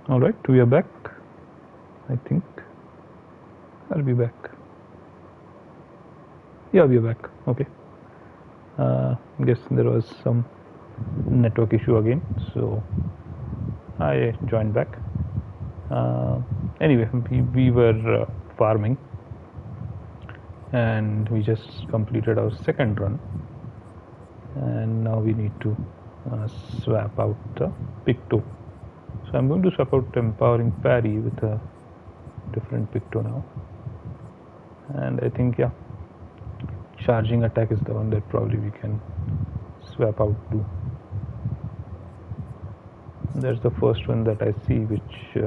Alright, we are back. I think I'll be back. Yeah, we are back. Okay. Guess there was some network issue again, so I joined back. Anyway, we were farming, and we just completed our second run, and now we need to swap out the Picto. So I'm going to swap out Empowering Parry with a different Picto now, and I think, yeah, Charging Attack is the one that probably we can swap out to. That's the first one that I see which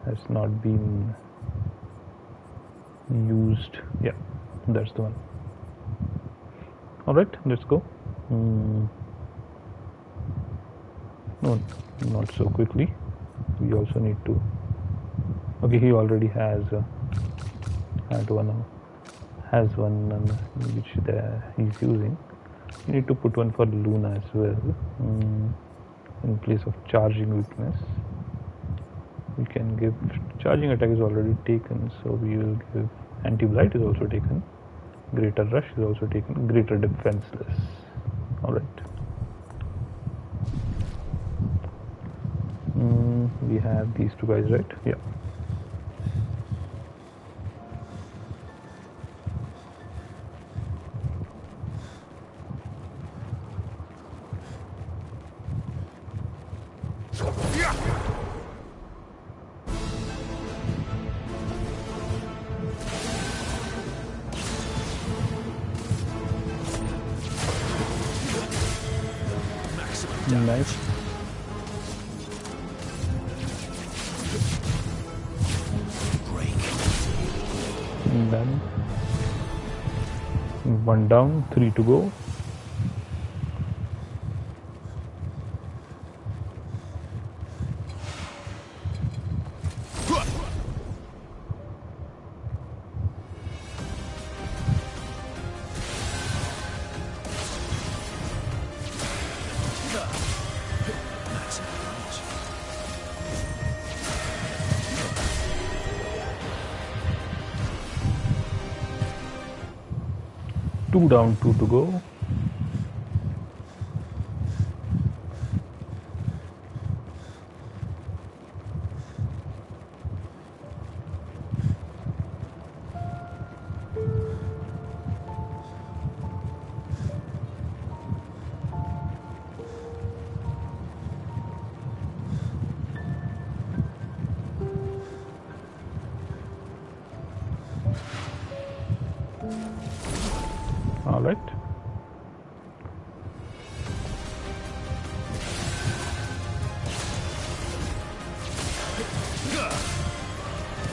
has not been used. Yeah, that's the one. Alright, let's go. No, not so quickly. We also need to. Okay, he already has one which he's using. We need to put one for Luna as well. In place of Charging Weakness, we can give Charging Attack is already taken, so we will give Anti-Blight is also taken, Greater Rush is also taken, Greater Defenseless. Alright. We have these two guys, right? Yeah. Nice. And then one down, 3 to go. Two down, 2 to go. All right.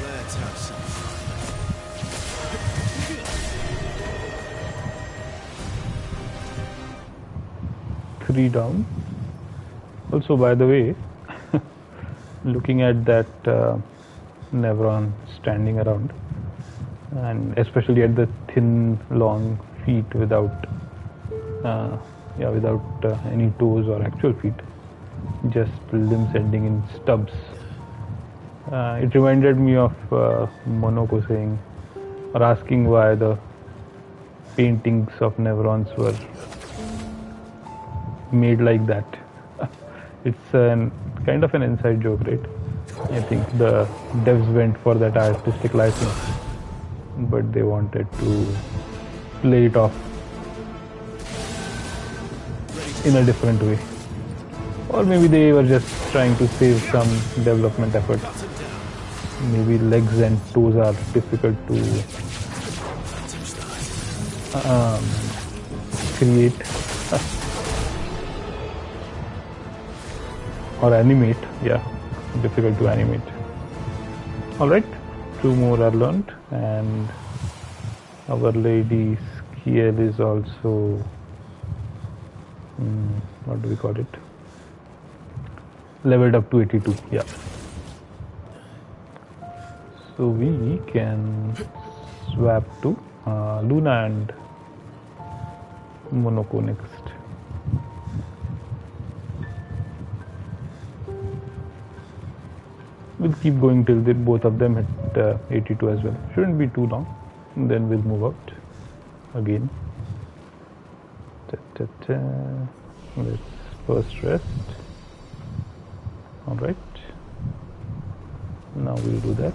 Let's have some fun. 3 down. Also, by the way, looking at that Nevron standing around, and especially at the thin, long feet without any toes or actual feet, just limbs ending in stubs. It reminded me of Monoko saying or asking why the paintings of Nevrons were made like that. It's kind of an inside joke, right? I think the devs went for that artistic license, but they wanted to play it off in a different way. Or maybe they were just trying to save some development effort. Maybe legs and toes are difficult to create or animate. Yeah, difficult to animate. Alright, 2 more are learned, and Our Lady scale is also what do we call it, leveled up to 82. Yeah, so we can swap to Luna and Monoko next. We'll keep going till both of them hit 82 as well. Shouldn't be too long. And then we'll move out again. Let's first rest. Alright. Now we'll do that.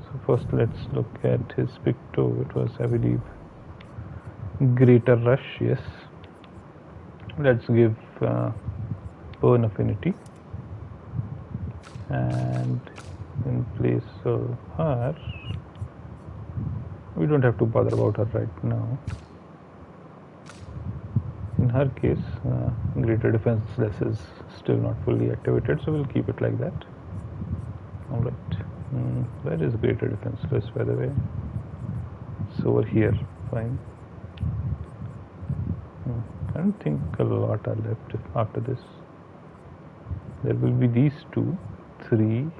So first let's look at his picto. It was, I believe, Greater Rush, yes. Let's give Burn Affinity. And in place of her, we don't have to bother about her right now. In her case, Greater Defenseless is still not fully activated, so we'll keep it like that. Alright. Where is Greater Defenseless, by the way? It's over here. Fine. I don't think a lot are left after this. There will be these 2, 3,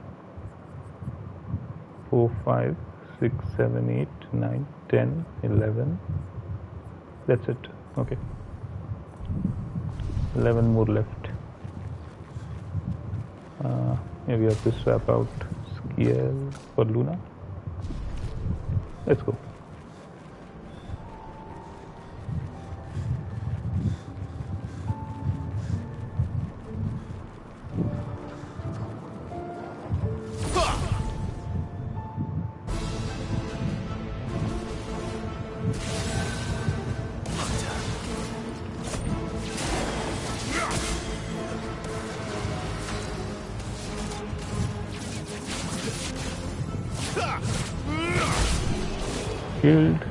4, 5, 6, 7, 8, 9, 10, 11. That's it. Okay. 11 more left. Here we have to swap out Skiel for Luna. Let's go. Killed.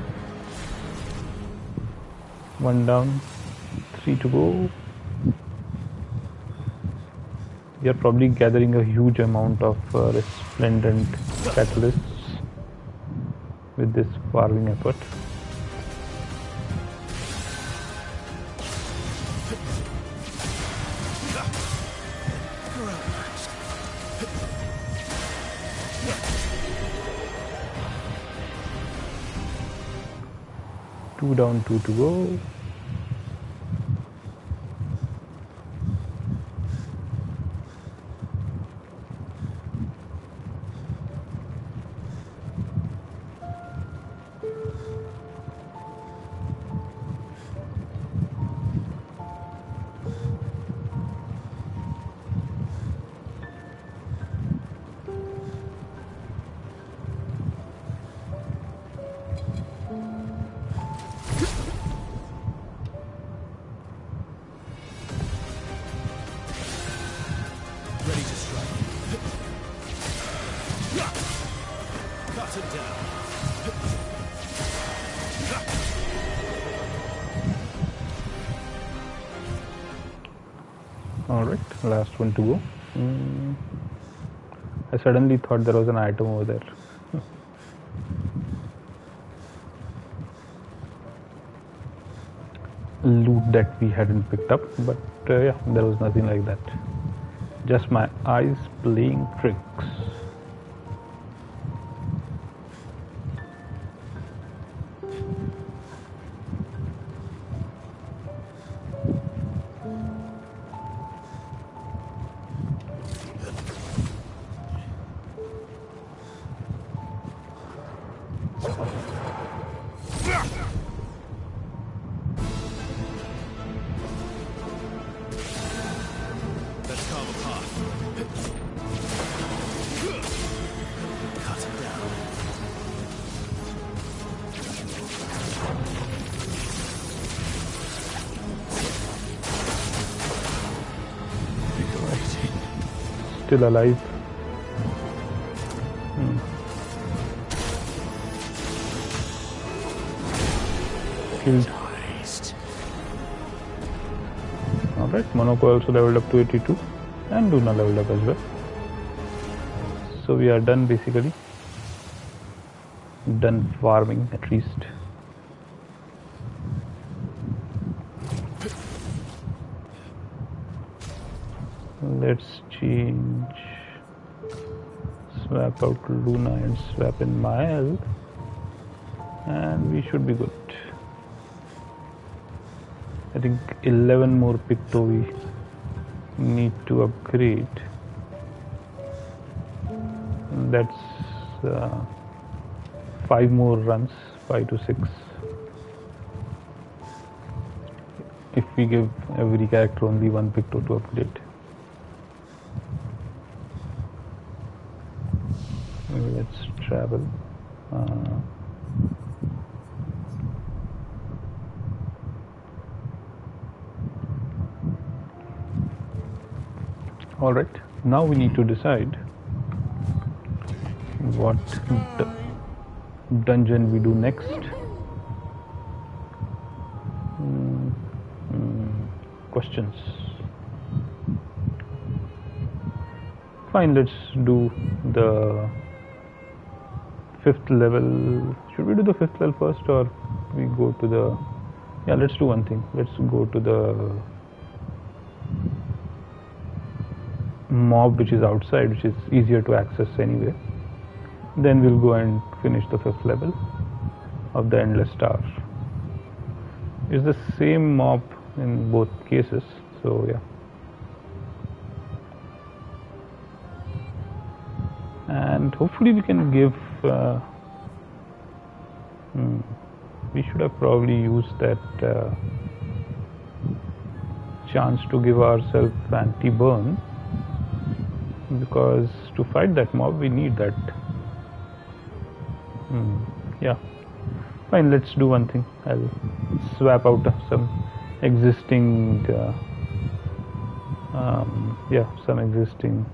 1 down, 3 to go. We are probably gathering a huge amount of resplendent catalysts with this farming effort. Two down, 2 to go. Alright, last one to go. I suddenly thought there was an item over there. Loot that we hadn't picked up, but yeah, there was nothing like that. Just my eyes playing tricks. Still alive. Killed. Alright, Monoko also leveled up to 82 and Luna leveled up as well. So we are done basically. Done farming at least. Let's change, swap out Luna and swap in Mael, and we should be good. I think 11 more Picto we need to upgrade. That's 5 more runs, 5 to 6. If we give every character only one picto to update. Let's travel. All right, now we need to decide what dungeon we do next. Questions. Fine, let's do the 5th level. Should we do the 5th level first, or we go to the... Yeah, let's do one thing. Let's go to the mob which is outside, which is easier to access anyway. Then we'll go and finish the 5th level of the Endless Star. It's the same mob in both cases, so yeah. And hopefully we can give we should have probably used that chance to give ourselves anti-burn, because to fight that mob we need that. Yeah, fine, let's do one thing. I'll swap out some existing some existing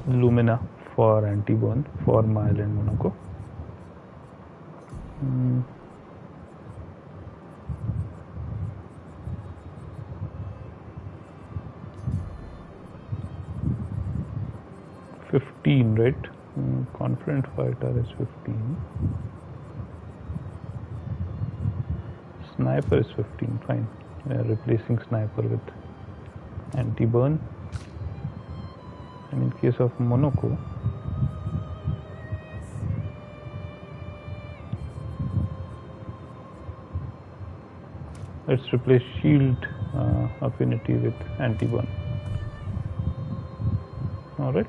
Lumina for anti-burn for my island Monaco. Hmm. 15, right? Confident fighter is 15. Sniper is 15, fine. We are replacing sniper with anti-burn. And in case of Monaco, let's replace shield affinity with anti-burn. Alright.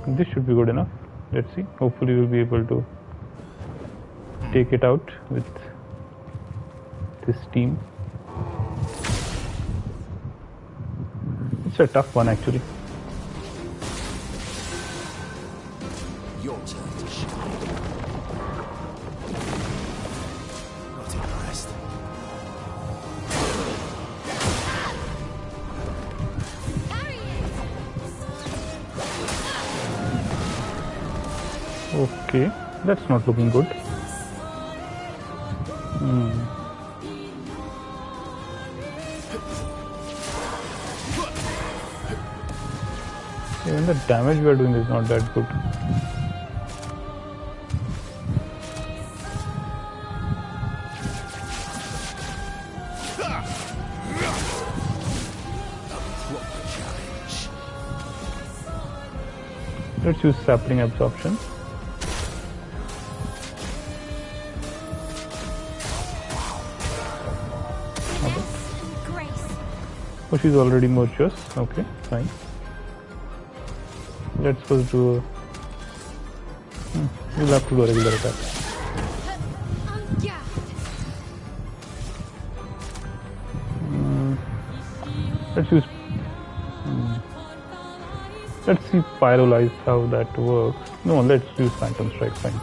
This should be good enough. Let's see. Hopefully we'll be able to take it out with this team. It's a tough one actually. Your turn to shine. Not impressed. Okay, that's not looking good. Even the damage we are doing is not that good. Let's use sapling absorption. Oh, she's already mortuous. Okay, fine. Let's first do a... we'll have to do a regular attack. Let's use... let's see Pyrolyze how that works. No, let's use Phantom Strike, fine.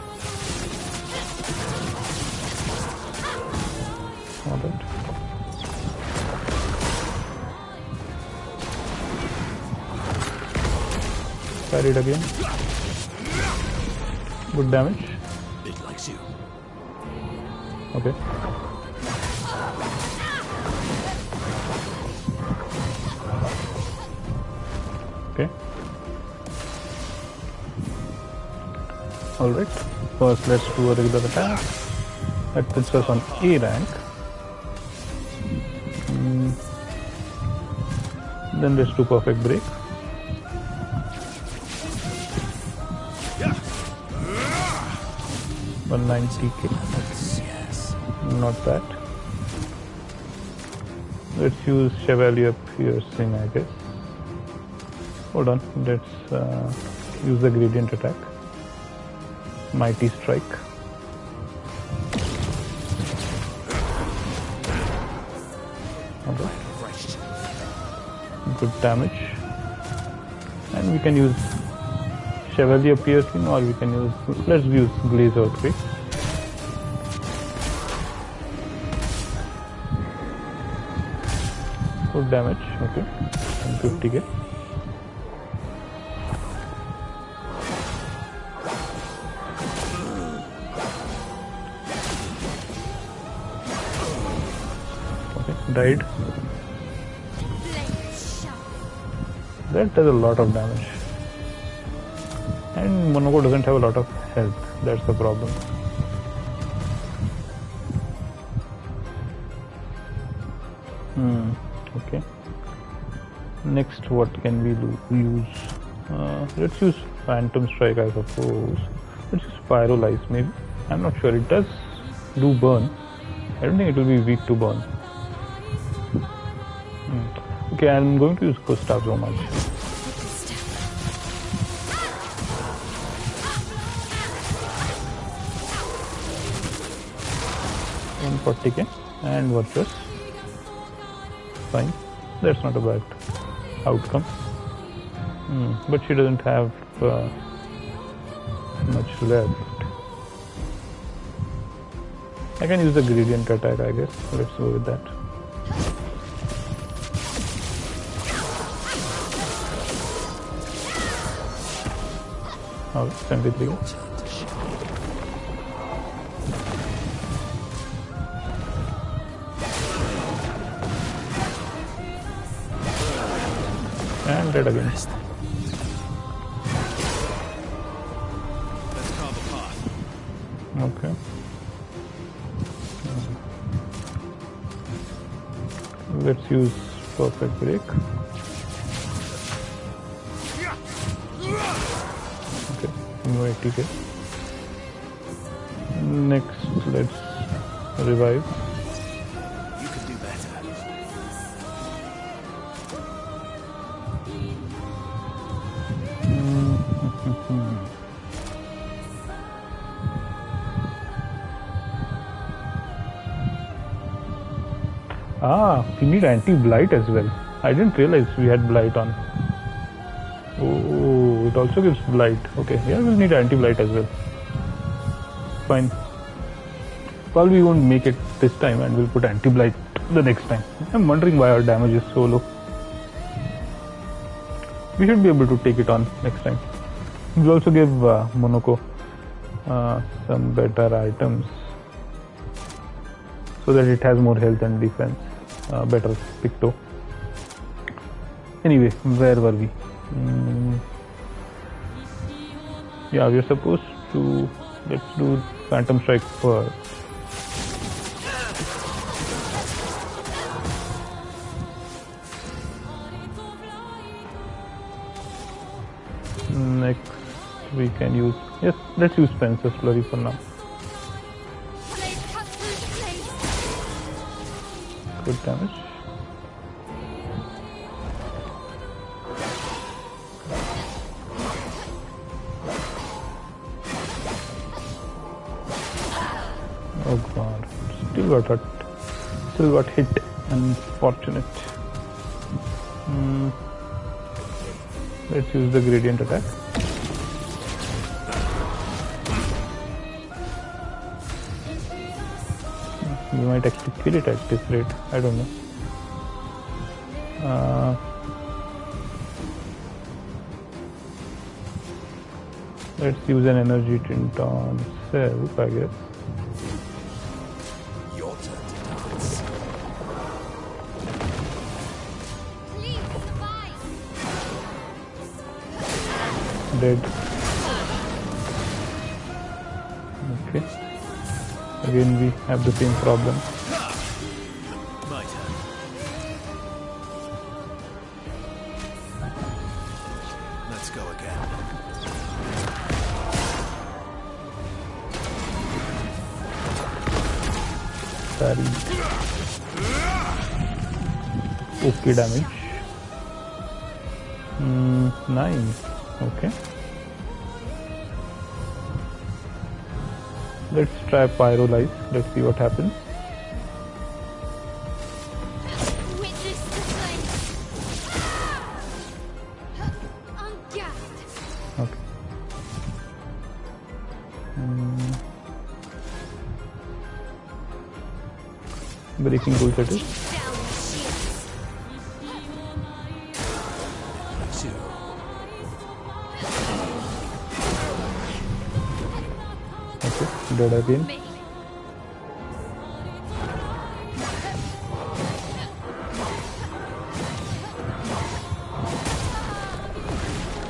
Alright. Parry it again. Good damage. It likes you. Okay. Okay. Alright. First let's do a regular attack. That puts us on A rank. Then let's do perfect break. 190k. Yes. Not bad. Let's use Chevalier Piercing, I guess. Hold on, let's use the gradient attack. Mighty Strike. Okay. Good damage. And we can use Chevalier Piercing, or we can use, let's use Glaze Earthquake. Good damage, okay. And 50k. Okay, died. That does a lot of damage. And Monoko doesn't have a lot of health, that's the problem. Okay. Next, what can we use? Let's use Phantom Strike, I suppose. Let's use Pyrolyze, maybe. I'm not sure. It does do burn. I don't think it will be weak to burn. Okay, I'm going to use Gustav so much. 140k and Virtuous. Fine. That's not a bad outcome. But she doesn't have much left. I can use the gradient attack, I guess. Let's go with that. Oh, 73. And dead again. Let's carve a path. Okay. Let's use Perfect Break. Okay, no 80k. Next, let's revive. You can do better. We need anti-blight as well. I didn't realize we had blight on. Oh, it also gives blight. Okay, yeah, we'll need anti-blight as well. Fine. Probably we won't make it this time and we'll put anti-blight the next time. I'm wondering why our damage is so low. We should be able to take it on next time. We'll also give Monoko some better items so that it has more health and defense. Better Picto. Anyway, where were we? Yeah, we're supposed to, let's do Phantom Strike first. Next we can use, yes, let's use Spencer's Flurry for now. Good damage. Oh god, still got hit. Unfortunate. Let's use the gradient attack. We might actually kill it at this rate. I don't know. Let's use an energy tint on Self, I guess. Your turn to dance. Dead. Okay. Again we have the same problem. My turn. Let's go again. parry. Okay, damage. 9. Okay. Let's try Pyrolyze. Let's see what happens. Witness the flame. On guard. Okay. Breaking rules it is. Down the shields. 2. Okay. Dead again. Me.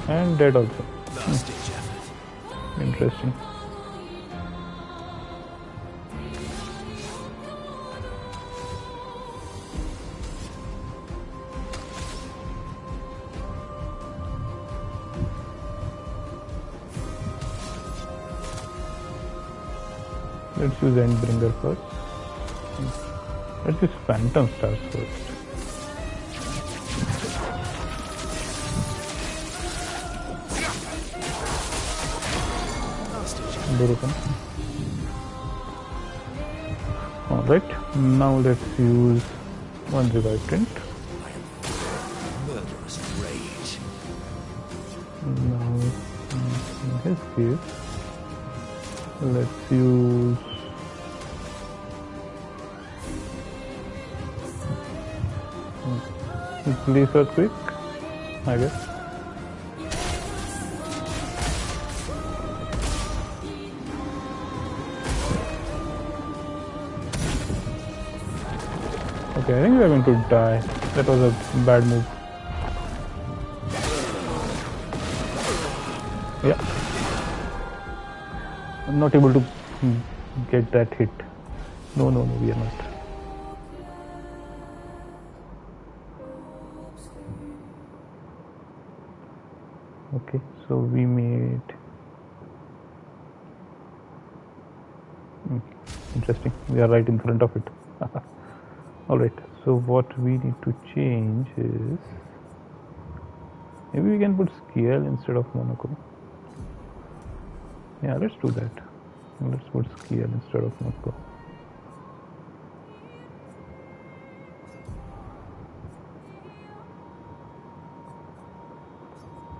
And dead also. Last ditch effort. Interesting. Let's use Endbringer first. Let's use Phantom Stars first. Last ditch effort. Broken. Alright, now let's use one revive tint. Murderous rage. Now, in his case, let's use Police Earthquake, I guess. Okay, I think we are going to die. That was a bad move. Yeah. I'm not able to get that hit. No, we are not. Okay, so we made... Interesting. We are right in front of it. Alright, so what we need to change is... Maybe we can put scale instead of monochrome. Yeah, let's do that. Let's put scale instead of monochrome.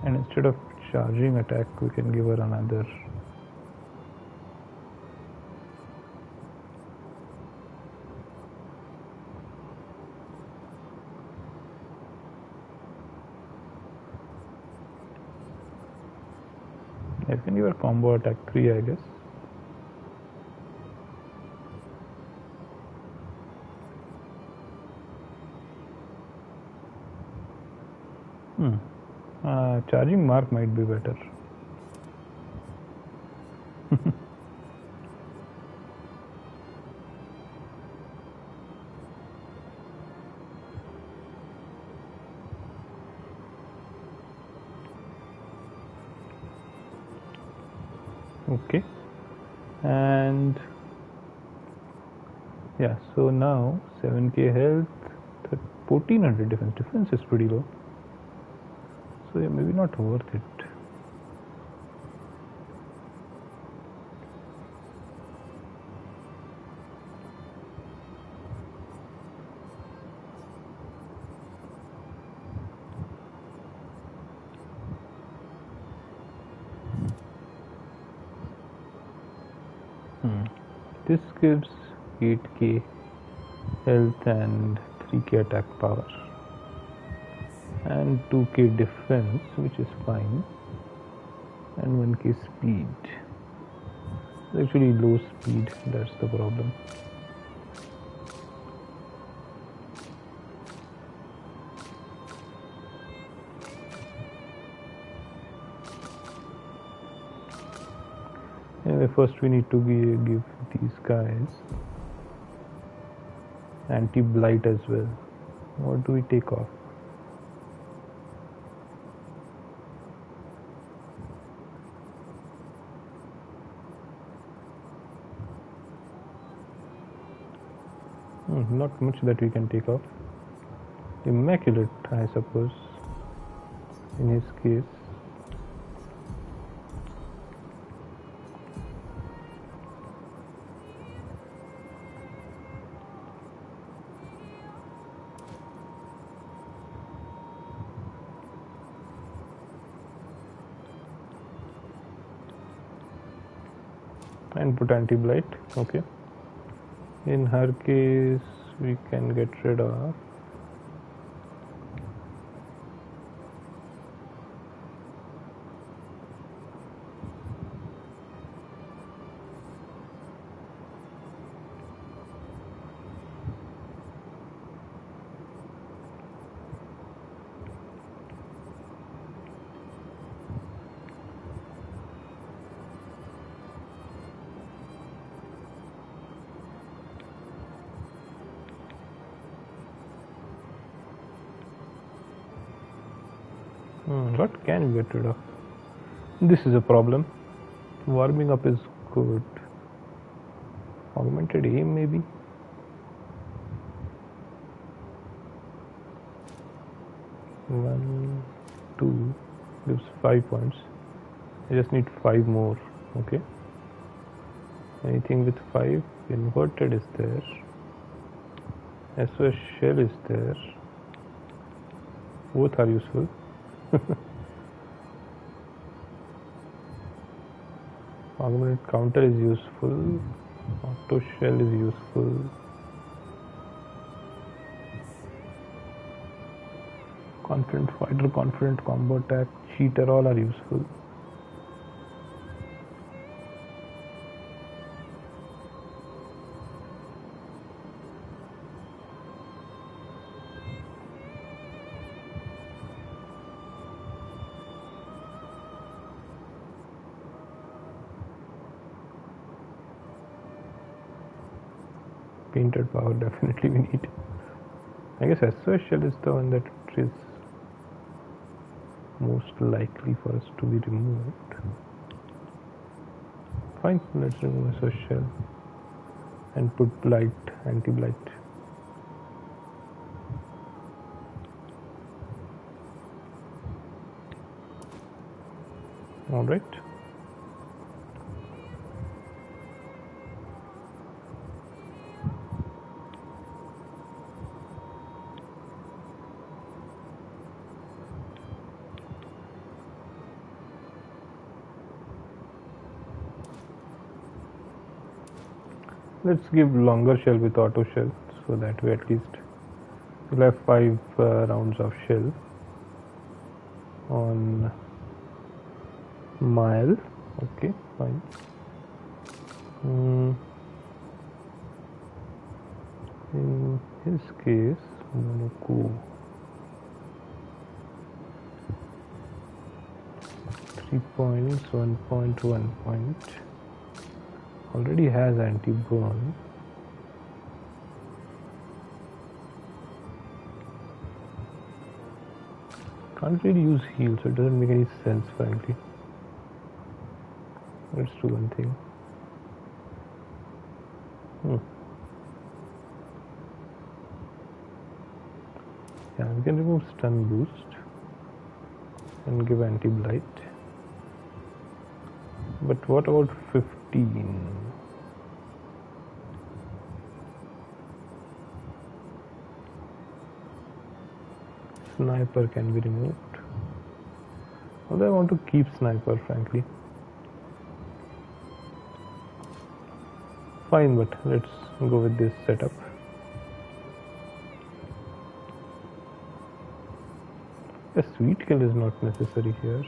And instead of charging attack, we can give her another. I can give her combo attack 3, I guess. Charging mark might be better. Okay, and yeah, so now 7k health, 1400 defense. Defense is pretty low, so yeah, maybe not worth it. This gives 8k health and 3k attack power and 2k defense, which is fine, and 1k speed. It's actually low speed, that's the problem. Anyway, first we need to give these guys anti-blight as well. What do we take off? Not much that we can take off. Immaculate, I suppose, in his case. And put anti-blight. Okay. In her case, we can get rid of what can we get rid of? This is a problem. Warming up is good. Augmented aim, maybe. One, two, gives 5 points. I just need 5 more. Okay. Anything with 5. Inverted is there. SOS shell is there. Both are useful. Augmented counter is useful. Auto shell is useful. Confident fighter, confident combo attack, cheater, all are useful. Painted power, definitely we need. I guess SOS shell is the one that is most likely for us to be removed. Fine, let's remove SOS shell and put blight, anti-blight. All right. Let's give longer shell with auto shell, so that way at least we'll have 5 rounds of shell on mile. Okay, fine. In his case, Monaco 3 points, 1 point, 1 point. Already has anti-burn. Can't really use heal, so it doesn't make any sense, frankly. Let's do one thing. Yeah, we can remove stun boost and give anti-blight. But what about 15? Sniper can be removed. Although I want to keep sniper, frankly. Fine, but let's go with this setup. A sweet kill is not necessary here.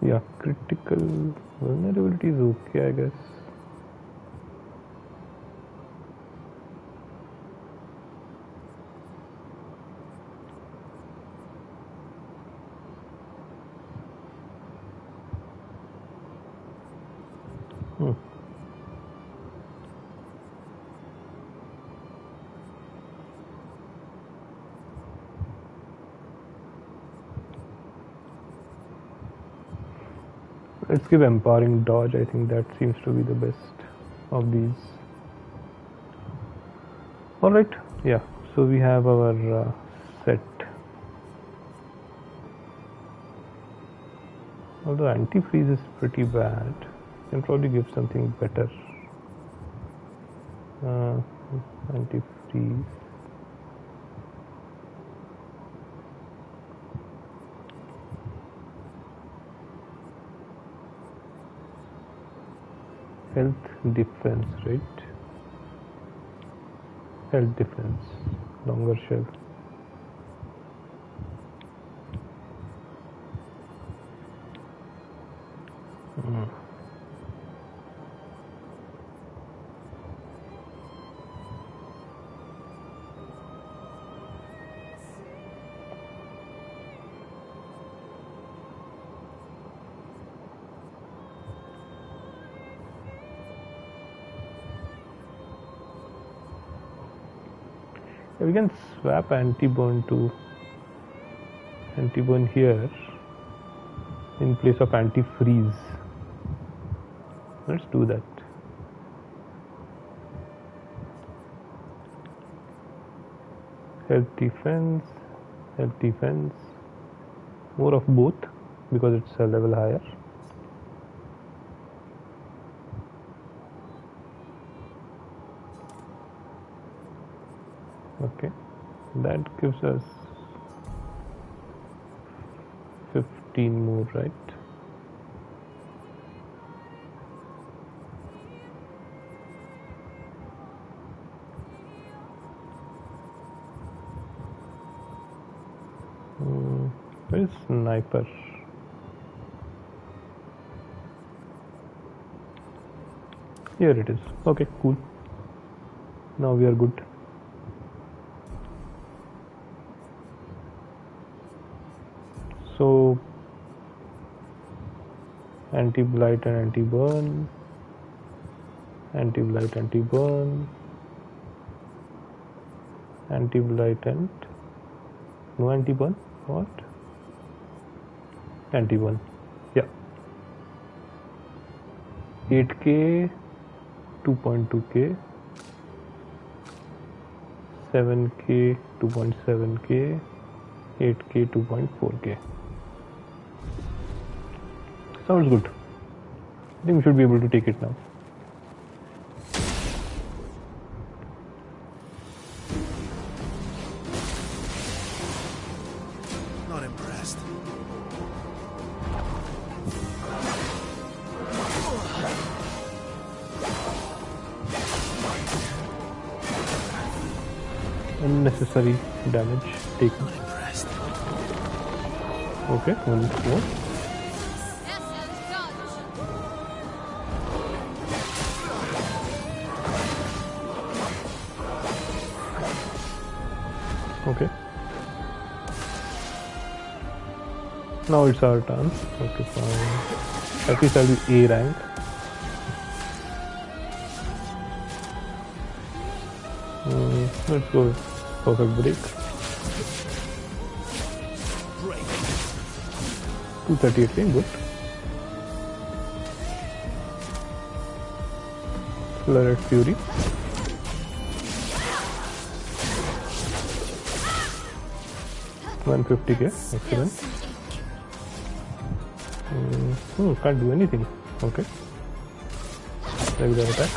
Yeah, critical vulnerability is okay, I guess. Let's give empowering dodge. I think that seems to be the best of these. Alright, yeah, so we have our set. Although antifreeze is pretty bad, can probably give something better. Antifreeze. Health defense, right? Health defense, longer shell. We can swap anti-burn to anti-burn here in place of anti-freeze. Let's do that. Health defense, more of both because it's a level higher. Okay, that gives us 15 more, right? Where is sniper? Here it is. Okay, cool. Now we are good. So anti-blight and anti-burn, anti-blight, anti-burn, anti-blight and no anti-burn. What? Anti-burn. Yeah. 8k, 2.2k, 7k, 2.7k, 8k, 2.4k. Sounds good. I think we should be able to take it now. Not impressed. Unnecessary damage taken. Not impressed. Okay, one more. Okay. Now it's our turn. Okay, fine. At least I'll be A rank. Let's go with perfect break. Break. 238k, good. Flood Fury. $150k, excellent. Can't do anything. Okay. Regular attack.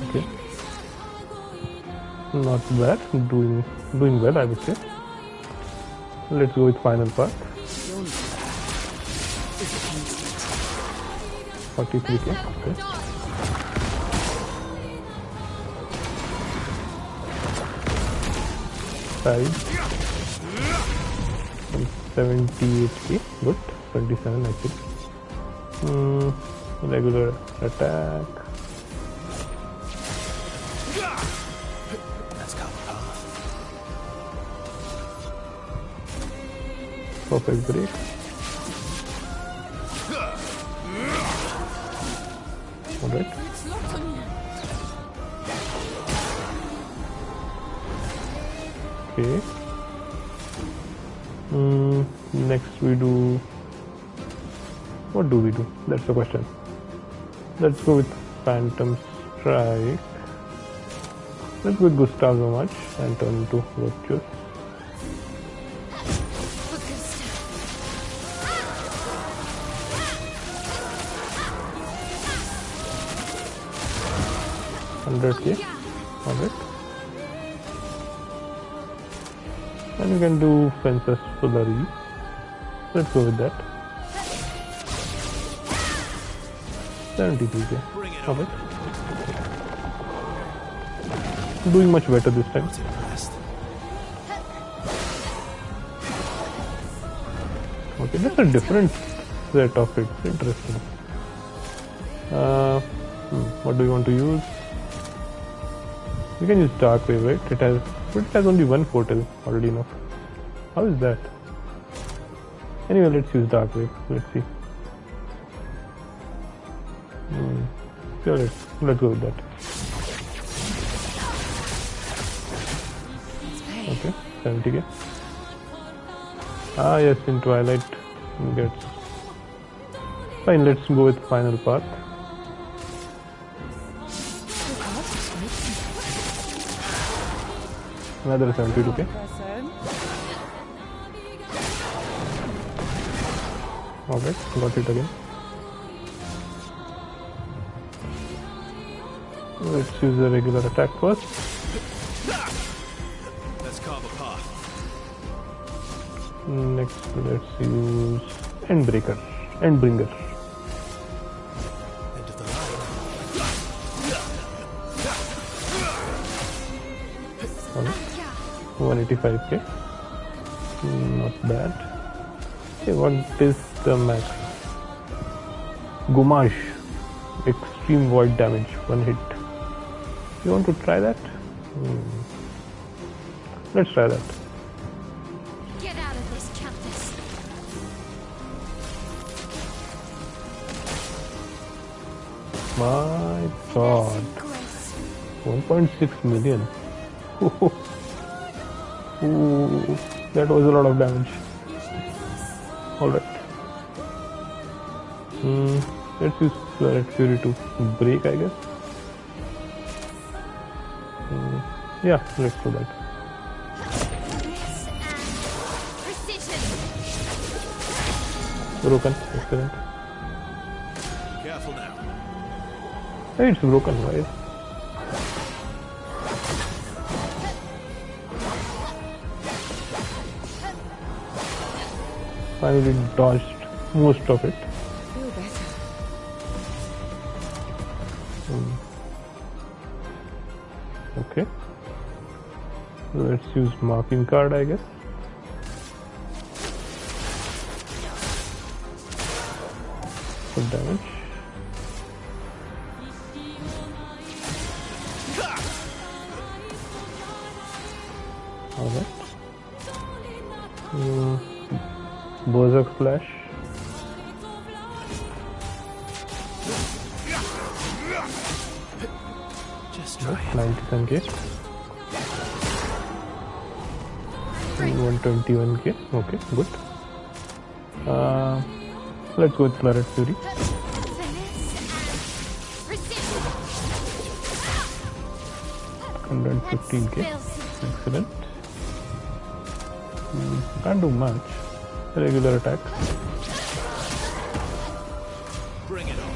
Okay. Not bad. Doing well, I would say. Let's go with final part. 43k. Okay. 5 and 70 HP. Good. 27 actually. Regular attack. That's got a path. Perfect break. Alright. Okay. Next we do. What do we do? That's the question. Let's go with Phantom Strike. Let's go with Gustavo much and turn into Virtuous. Alright. And you can do Fences Fullery. Let's go with that. 73k. Alright. Doing much better this time. Not impressed. Okay, that's a different set of it. Interesting. What do you want to use? We can use Dark Wave, right? But it has only one portal already enough. How is that? Anyway, let's use Dark Wave. Let's see. Sure, let's go with that. Okay, 70k. Ah yes, in Twilight gets. Fine, let's go with Final Path. Another 72k. Alright, got it again. Let's use the regular attack first. Let's carve a path. Next, let's use Endbringer. End of the line. Alright, 185k. Not bad. Okay, what is the max? Gomage. Extreme void damage, 1 hit. You want to try that? Let's try that. Get out of this campus. My god. 1.6 million. Ooh, that was a lot of damage. Alright. Let's use Red Fury to break, I guess. Yeah, let's do that. Broken, excellent. Careful now. Hey, it's broken, right? Finally dodged most of it. Feel better. Okay. Let's use marking card, I guess. Good damage. Alright. Berserk Flash. Just try it. 97k. 121k. Okay, good. Let's go with Claret Fury. 115k. Excellent. Can't do much. Regular attack. Bring it on.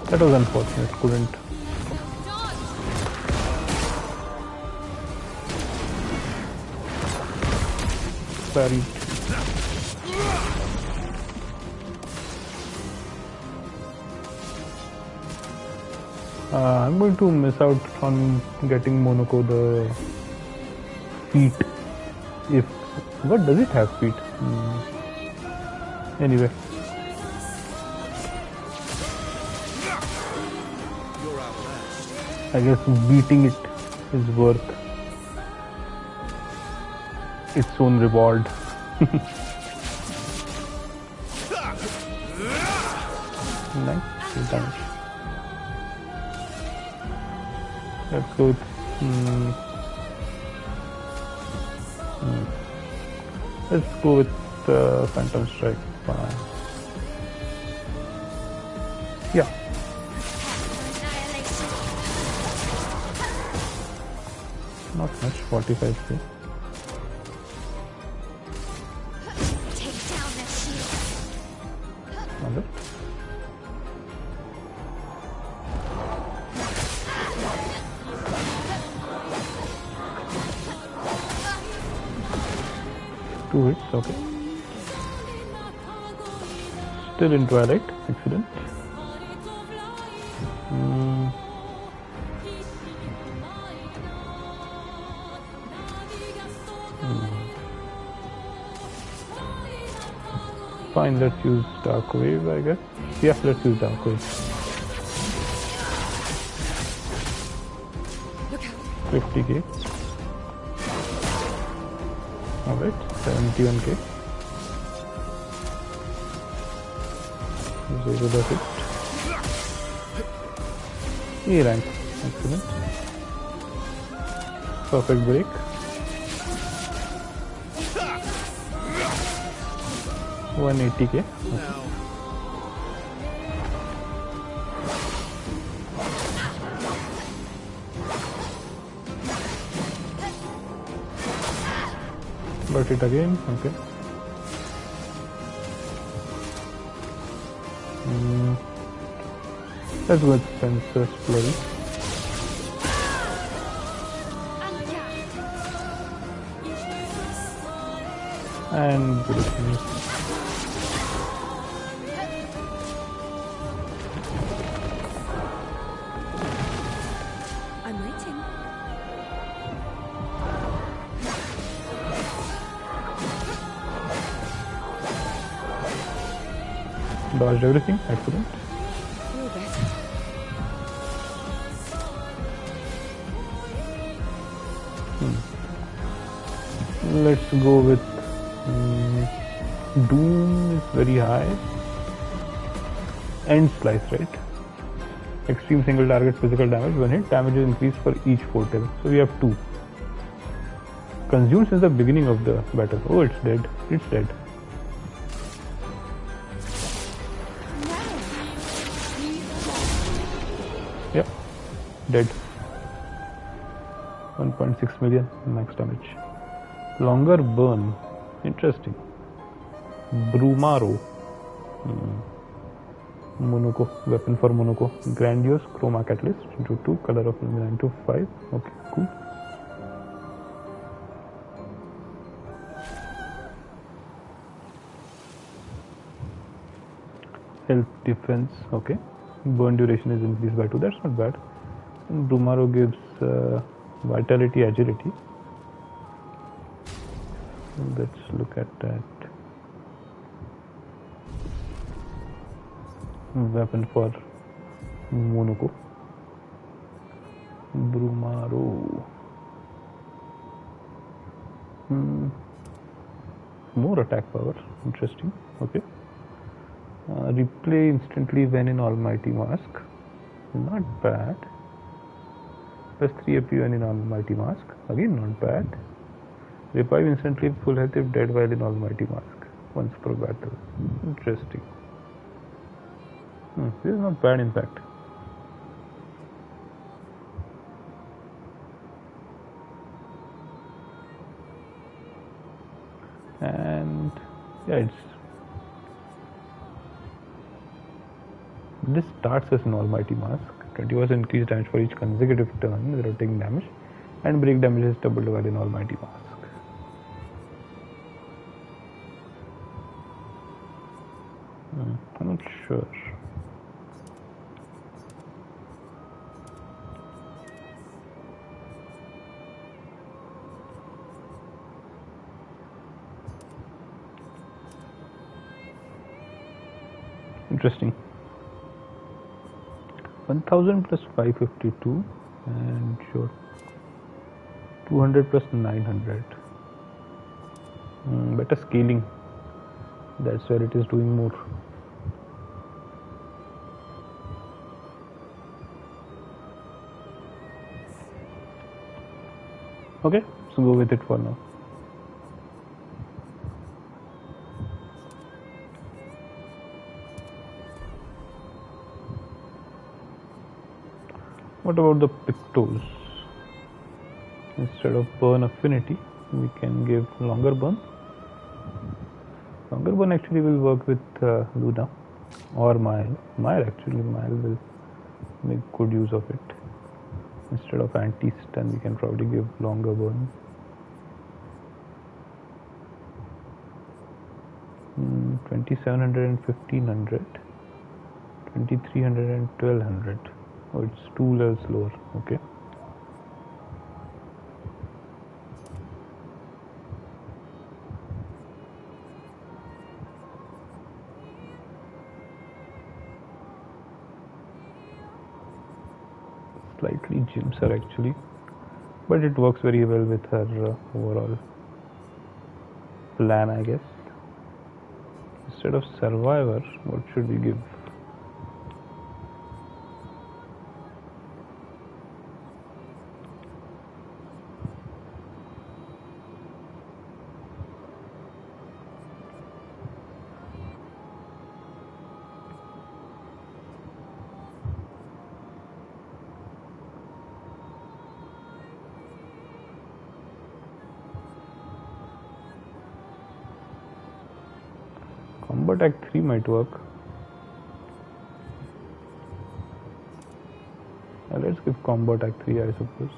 That was unfortunate. Couldn't. Parried. I'm going to miss out on getting Monaco the feet. If what does it have feet? Anyway, You're outmatched. I guess beating it is worth its own reward. Nice, good damage. Let's go with let's go with Phantom Strike. Fine. Yeah, Annihilation. not much. 45k. Take down that shield. Another. Two hits, okay. Still in Twilight, excellent. Fine, let's use Dark Wave, I guess. Yeah, let's use Dark Wave. Look out. 50k. Alright, 71k. Zero the hit. E rank, excellent. Perfect break. $180k. Now, Got it again, okay. Let's go with Spencer's Flurry. And beautiful. I'm waiting. Dodged everything, excellent. Feel better. Let's go with Doom is very high. End Slice, right? Extreme single target physical damage. When hit, damage is increased for each portal. So we have two. Consumed since the beginning of the battle. Oh, it's dead. It's dead. Yep. Dead. 1.6 million max damage. Longer burn. Interesting. Brumaro. Monaco. Weapon for Monaco. Grandiose Chroma Catalyst. Into 2. Color of Lumina into 5. Okay, cool. Health defense. Okay. Burn duration is increased by 2. That's not bad. And Brumaro gives vitality, agility. Let's look at that. Weapon for Monaco. Brumaro. More attack power. Interesting. Okay. Replay instantly when in Almighty Mask. Not bad. Plus 3 AP when in Almighty Mask. Again, not bad. Revive instantly full health if dead while in Almighty Mask. Once per battle. Interesting. This is not bad, in fact. And yeah, this starts as an Almighty Mask. 20% increased damage for each consecutive turn without taking damage, and break damage is doubled while in Almighty Mask. I'm not sure. Interesting. 1000 plus 552 and sure 200 plus 900. Better scaling. That's where it is doing more. Okay, so go with it for now. What about the pictos? Instead of burn affinity, we can give longer burn. Longer burn actually will work with Luna or Mile. Mile will make good use of it. Instead of anti-stun, we can probably give longer burn. 2700 and 1500, 2300 and 1200. Oh, it's 2 levels lower. Okay. Slightly gyms her actually, but it works very well with her overall plan, I guess. Instead of survivor, what should we give? Combat Act 3 might work. Let's give Combat Act 3, I suppose.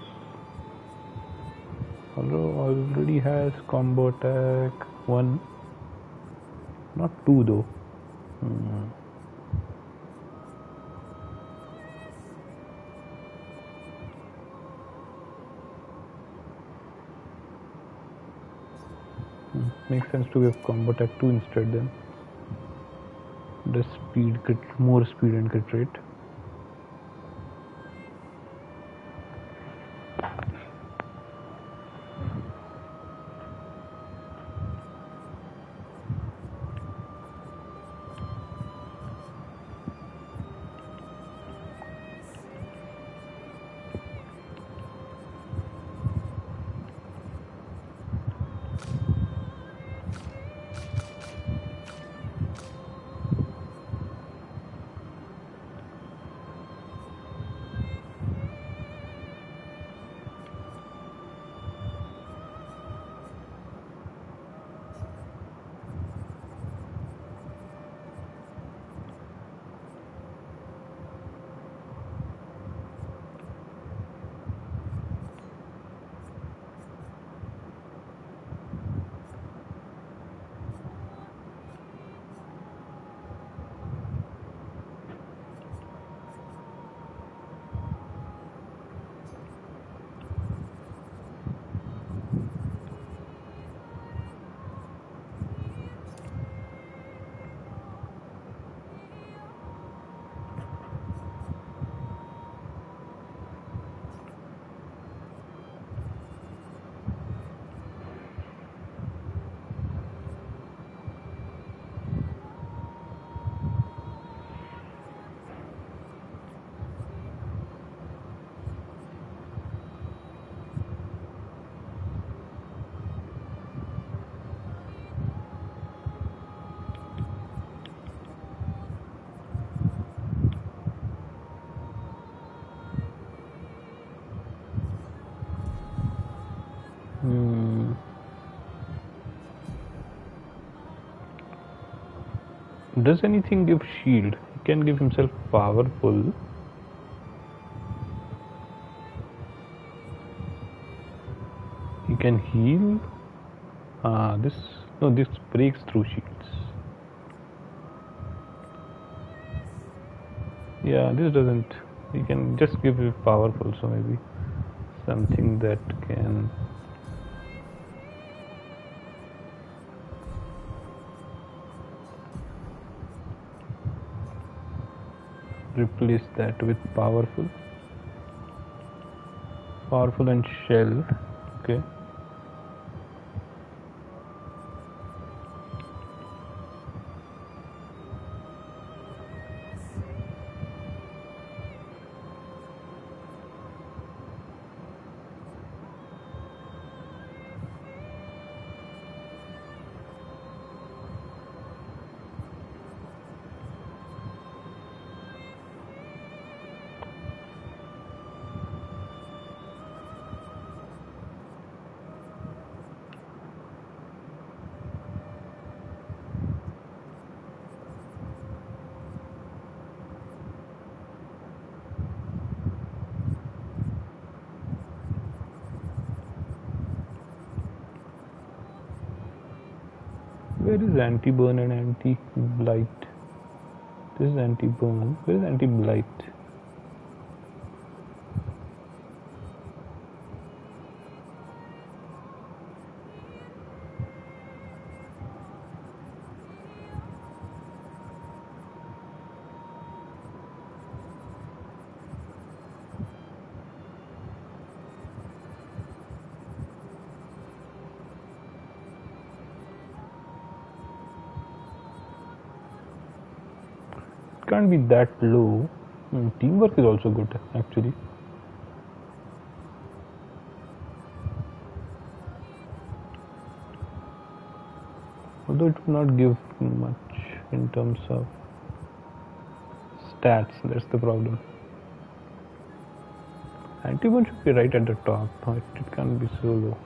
Although already has Combat Act 1, not 2 though. Makes sense to give Combat Act 2 instead then. The speed, more speed and crit rate. Does anything give shield? He can give himself powerful. He can heal. This breaks through shields. Yeah, this doesn't. He can just give it powerful, so maybe something that can. replace that with powerful and shell. Okay. Where is anti-burn and anti-blight? This is anti-burn. Where is anti-blight? Can't be that low. Teamwork is also good actually. Although it will not give much in terms of stats, that's the problem. Anti-burn should be right at the top. It can't be so low.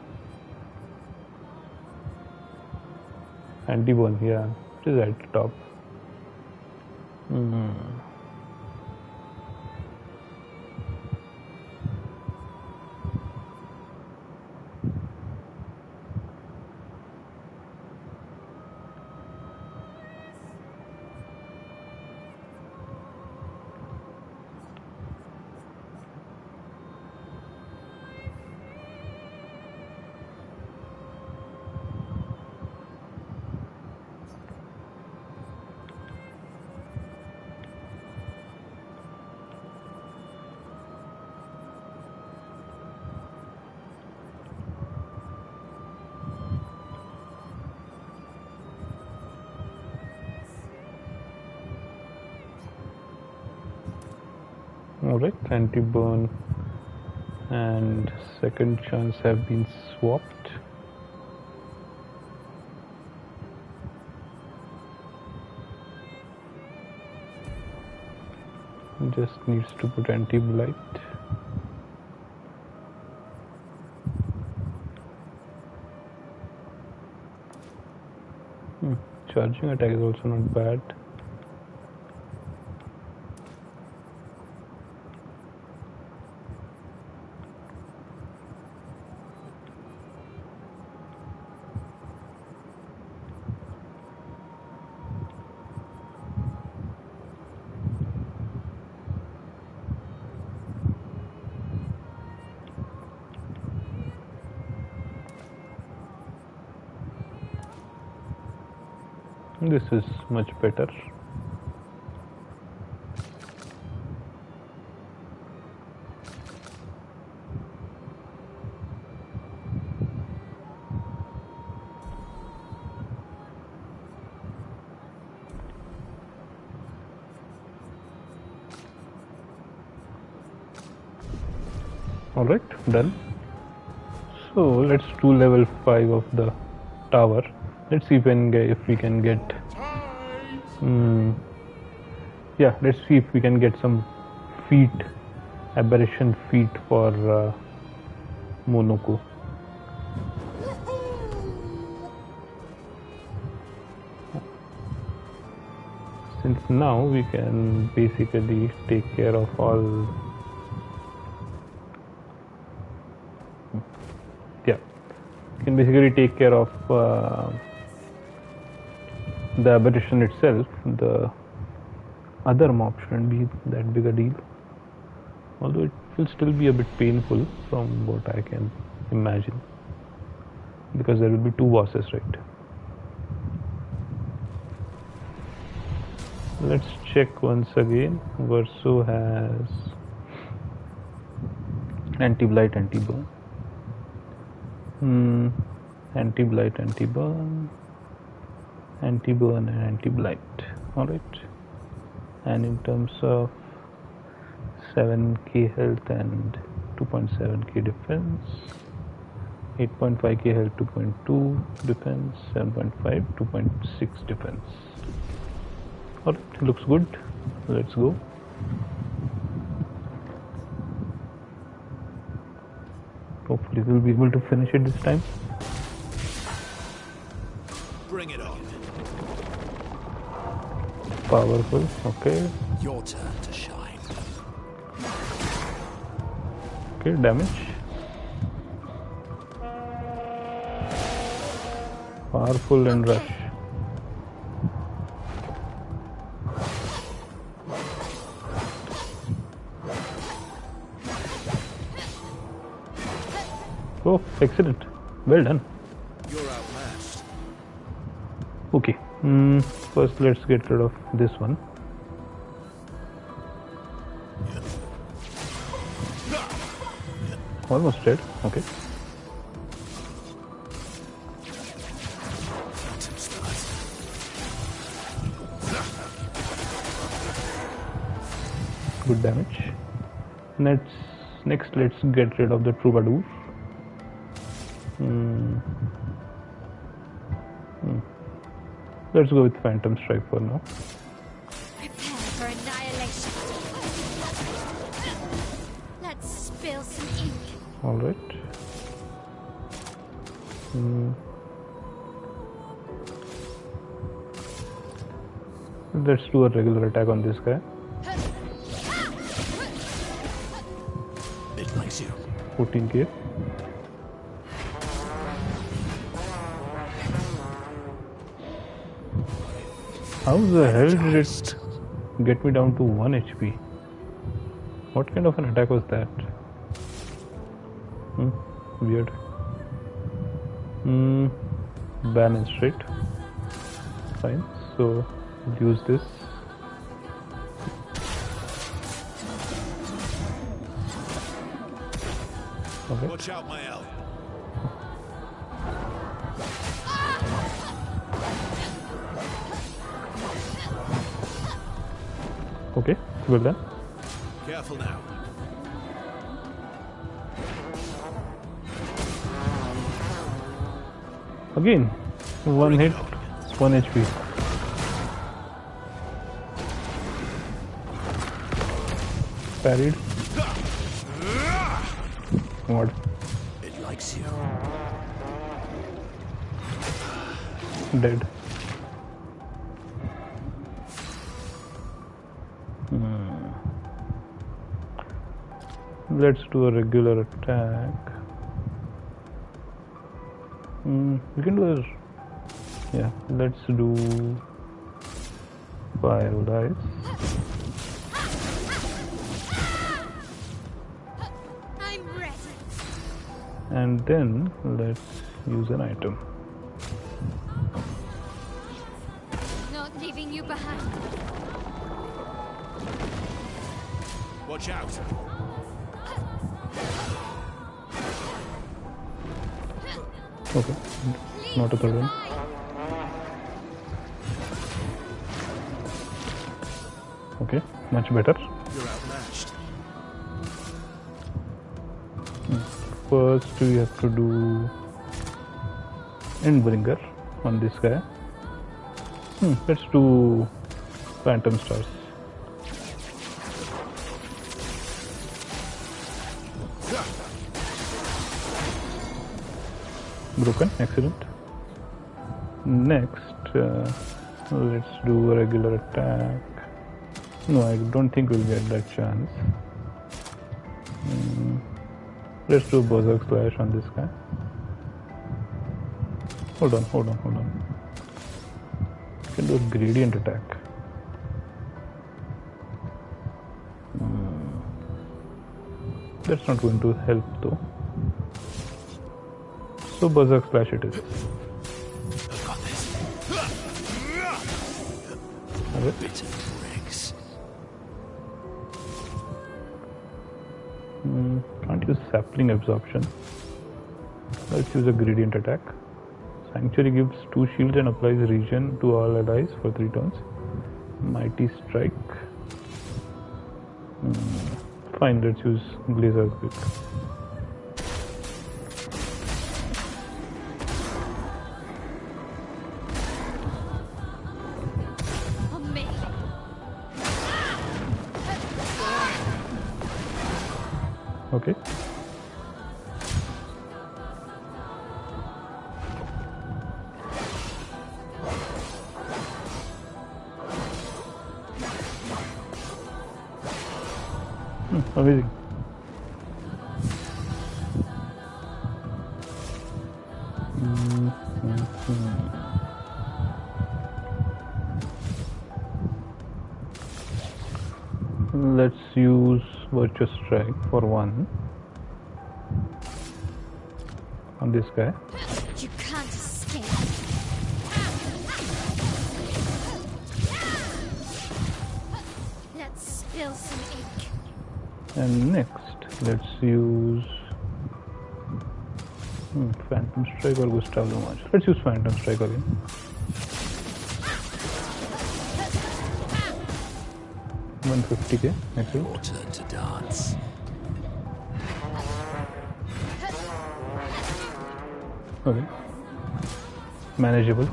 Anti-burn, yeah, it is at the top. Alright, anti-burn and second chance have been swapped. Just needs to put anti-blight. Charging attack is also not bad. This is much better. Alright, done. So let's do level 5 of the tower. Let's see if we can get yeah, let's see if we can get some feet, aberration feet for Monoko. Since now we can basically take care of all, yeah, we can basically take care of the aberration itself. The other mob shouldn't be that big a deal, although it will still be a bit painful from what I can imagine, because there will be two bosses, right? Let's check once again. Verso has anti-blight, anti-burn. Anti-blight, anti-burn, anti-burn, and anti-blight. Alright. And in terms of 7k health and 2.7k defense, 8.5k health, 2.2 defense, 7.5, 2.6 defense. Alright, looks good. Let's go. Hopefully we'll be able to finish it this time. Bring it on. Powerful, okay. Your turn to shine. Okay, damage. Powerful and rush. Oh, excellent. Well done. You're outmatched. Okay. First, let's get rid of this one. Almost dead. Okay. Good damage. Next, let's get rid of the troubadour. Let's go with Phantom Strike for now. Prepare for annihilation. Let's spill some ink. Alright. Let's do a regular attack on this guy. It likes you. 14k. How the hell did it get me down to 1 HP? What kind of an attack was that? Weird. Balance rate. Fine. So use this. Okay. Watch out, my elf. Okay, well done. Careful now. Again, one Bring hit, it on. 1 HP. Parried. What? It likes you. Dead. Let's do a regular attack. We can do a... Yeah, let's do Fire Ice. I'm ready. And then let's use an item. Not leaving you behind. Watch out. Okay, not a third one. Okay, much better. You're outmatched. First we have to do Endbringer on this guy. Let's do Phantom Stars. Broken, excellent. Next, let's do a regular attack. No, I don't think we'll get that chance. Let's do a Berserk Slash on this guy. Hold on. We can do a gradient attack. That's not going to help though. So Berserk Splash it is. I've got this. Okay. Bitter bricks. Can't use sapling absorption. Let's use a gradient attack. Sanctuary gives 2 shields and applies regen to all allies for 3 turns. Mighty strike. Fine, let's use Clair Obscur. On me. Okay. Amazing. Let's use Virtuous Strike for 1 on this guy. You can't escape. Let's spill some ink. And next, let's use Phantom Strike or Gustav Damage. Let's use Phantom Strike again. $150k. Excellent. Your turn to dance. Okay. Manageable.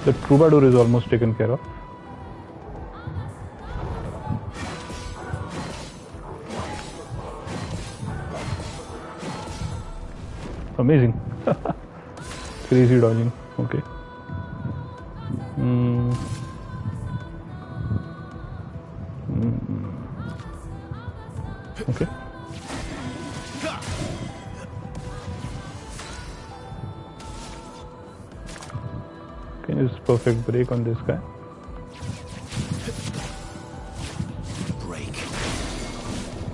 The Troubadour is almost taken care of. Amazing. Crazy dodging. Okay. Okay. Can use perfect break on this guy. Break.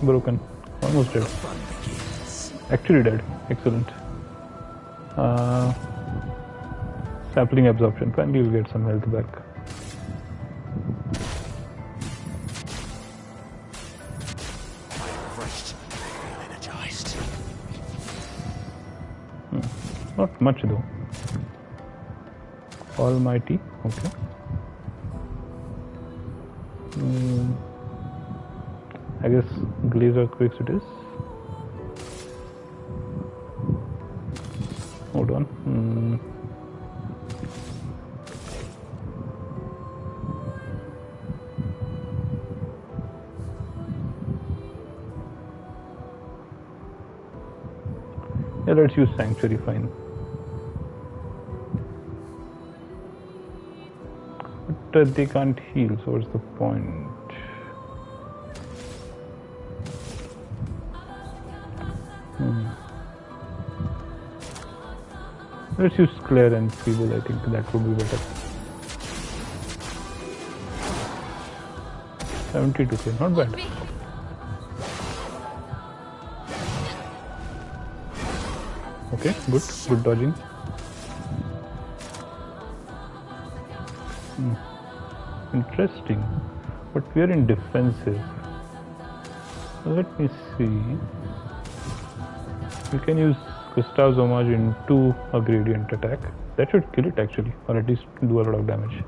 Broken. Almost dead. Fun begins. Actually dead. Excellent. Sapling absorption. Finally you'll get some health back. Refreshed. Energized. Not much though. Almighty. Okay. I guess Clair Obscur it is. Hold on. Yeah, let's use Sanctuary, fine. But they can't heal, so what's the point? Let's use Clair and Feeble, I think that would be better. 72k, not bad. Me. Okay, good dodging. Interesting, but we are in defensive. Let me see. We can use Gustav's Homage into a gradient attack. That should kill it actually, or at least do a lot of damage.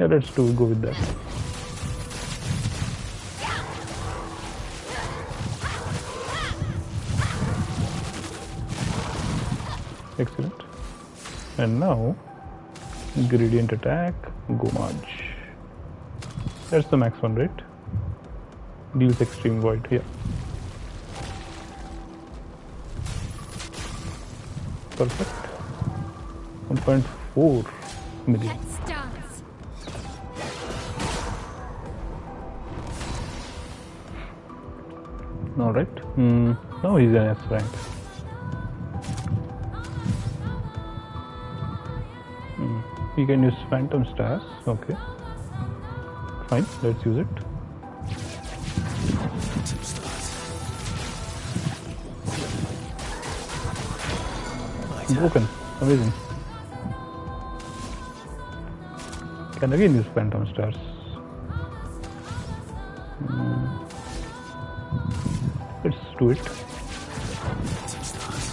Yeah, let's go with that. Excellent. And now, gradient attack, Gomage. That's the max one, right? Deals extreme void here. Perfect. 1.4 million. Let's dance. Alright. Now he's an S rank. We can use Phantom Stars. Okay. Fine, let's use it. To start. My turn. Broken. Amazing. Can again use phantom stars. Let's do it. Some stars.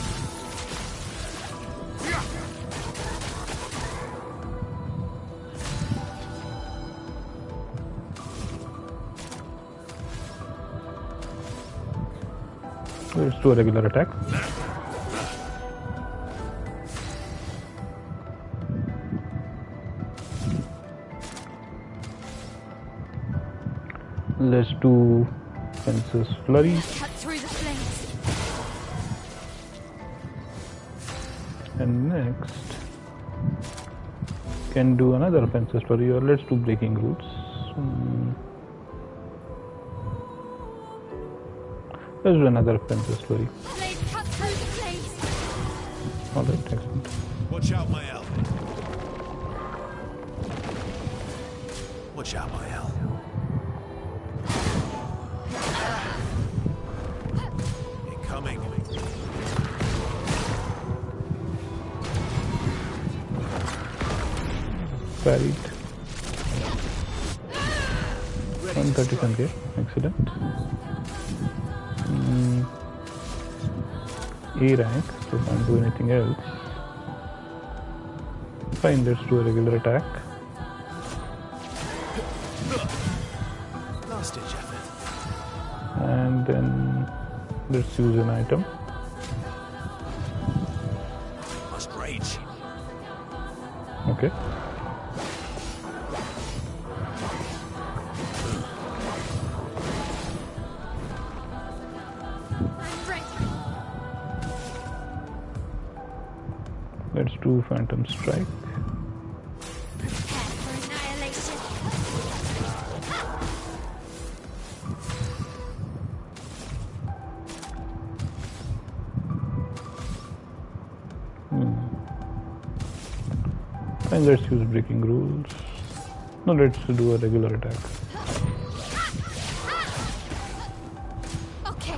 Let's do a regular attack. Let's do Fencer's Flurry. Cut through the flames. And next, can do another Fencer's Flurry, or let's do Breaking Roots. Let's do another Fencer's Flurry. Blade cut through the flames. Alright, excellent. Watch out, my elf. Watch out, my elf. Incoming. Parried. 130 okay, excellent. A rank, so can't do anything else. Fine, let's do a regular attack. Last ditch effort. And then let's use an item. Must rage. Okay. I'm ready. Let's do Phantom Strike. Prepare for annihilation. And let's use Breaking Rules. No, let's do a regular attack. Okay.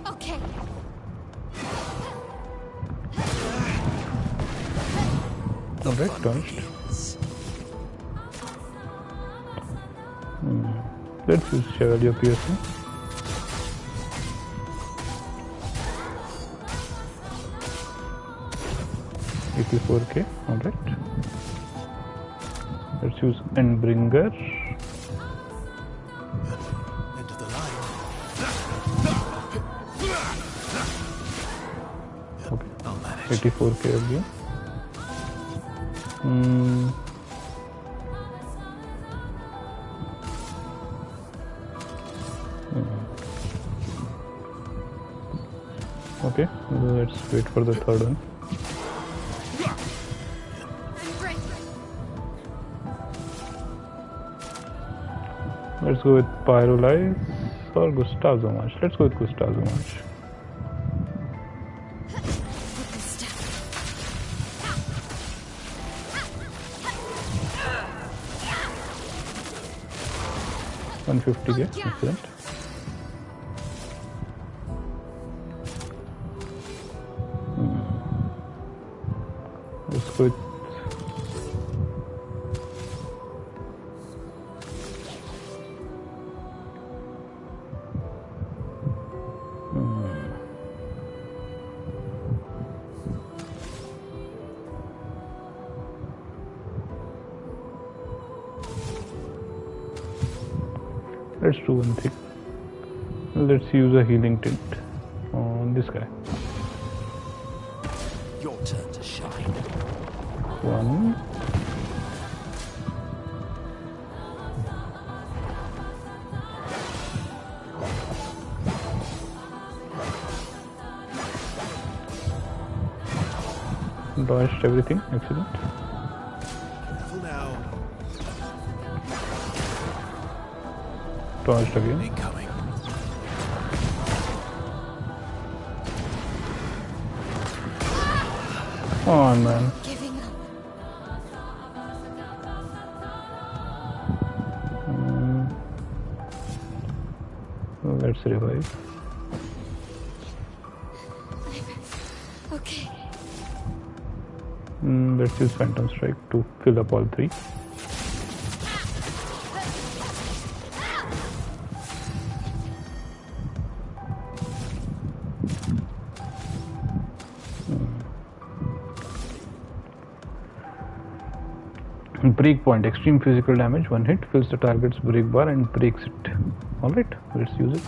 Okay. Alright, dodged. Begins. Let's use Chevalier Piercing. $84k, alright. Let's use Endbringer. End of the line. Okay, I'll manage. 84k again. Okay, let's wait for the third one. I'm ready. Let's go with Pyrolyze or Gustav's Homage. Let's go with Gustav's Homage. With the staff. 150k, excellent. Let's go with let's do one thing. Let's use a healing tint on this guy. Your turn to shine. One. Dodged everything, excellent. Careful now. Dodged again. Incoming. Come on, man. Giving up. Let's revive. Okay. Let's use Phantom Strike to fill up all three. Breakpoint, extreme physical damage, one hit, fills the target's break bar and breaks it. Alright, let's use it.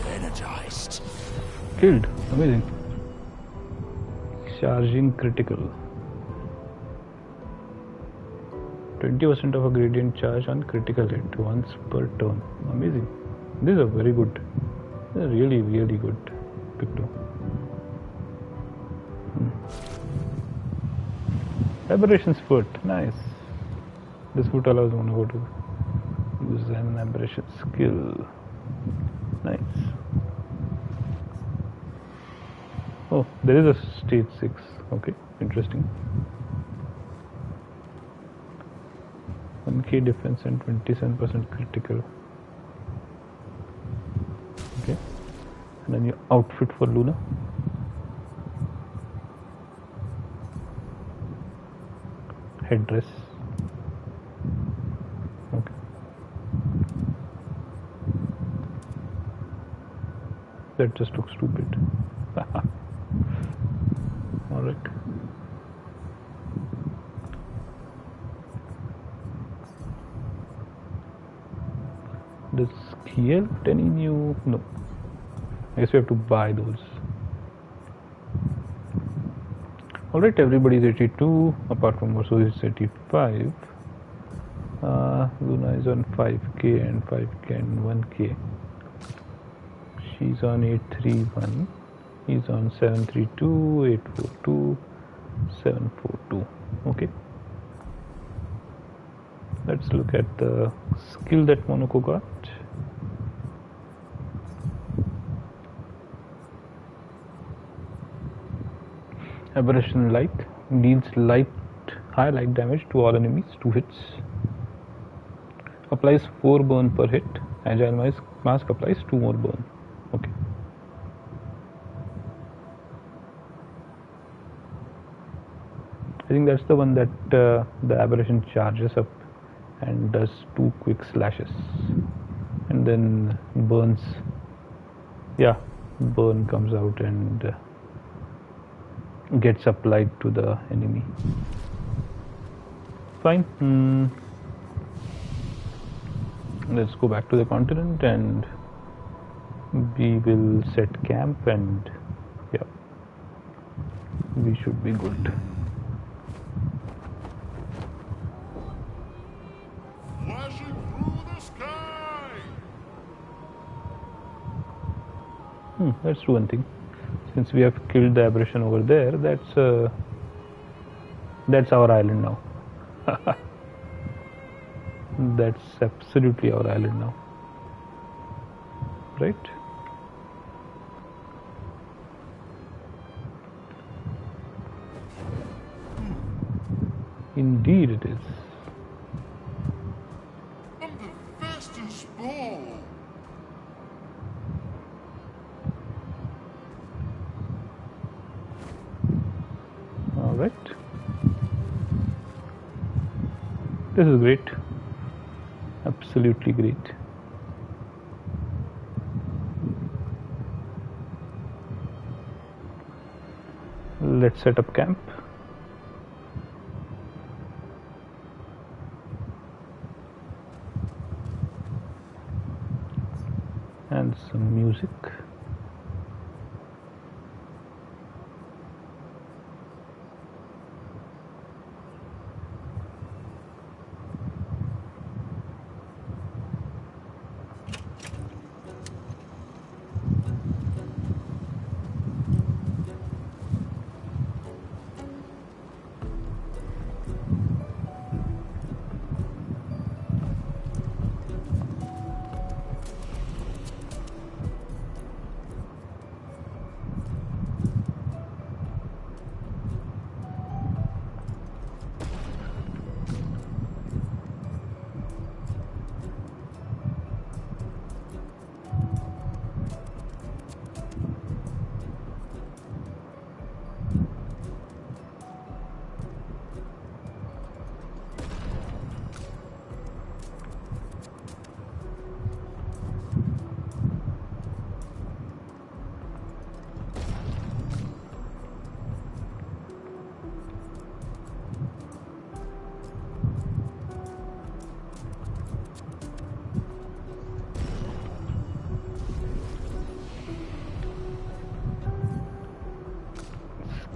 Energized. Killed, amazing. Charging critical. 20% of a gradient charge on critical hit once per turn. Amazing. These are very good. They're really, really good. Picto. Aberration's foot. Nice. This foot allows Monaco to use an aberration skill. Nice. Oh, there is a stage 6. Okay, interesting. 1k defense and 27% critical. Okay. And then your outfit for Luna. Headdress. Okay. That just looks stupid. Alright. Does Kiel get any new? No. I guess we have to buy those. Alright, everybody is 82, apart from Verso is 85. Luna is on 5k and 5k and 1k. She's on 831. He's on 732, 842, 742. Okay. Let's look at the skill that Monaco got. Aberration Light deals high light damage to all enemies, 2 hits. Applies 4 burn per hit. Agile Mask applies 2 more burn. Okay. I think that's the one that the aberration charges up and does 2 quick slashes and then burns. Yeah, burn comes out and gets applied to the enemy. Fine. Let's go back to the continent and we will set camp and yeah, we should be good. Flashing through the sky. Let's do one thing. Since we have killed the aberration over there, that's our island now. That's absolutely our island now, right? Indeed it is. I'm the fastest ball. All right. This is great. Absolutely great. Let's set up camp. And some music.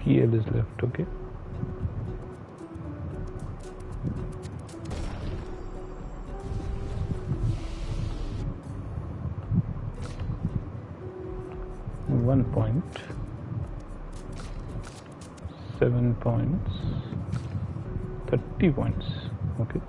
KL is left, okay. One point, 7 points, 30 points, okay.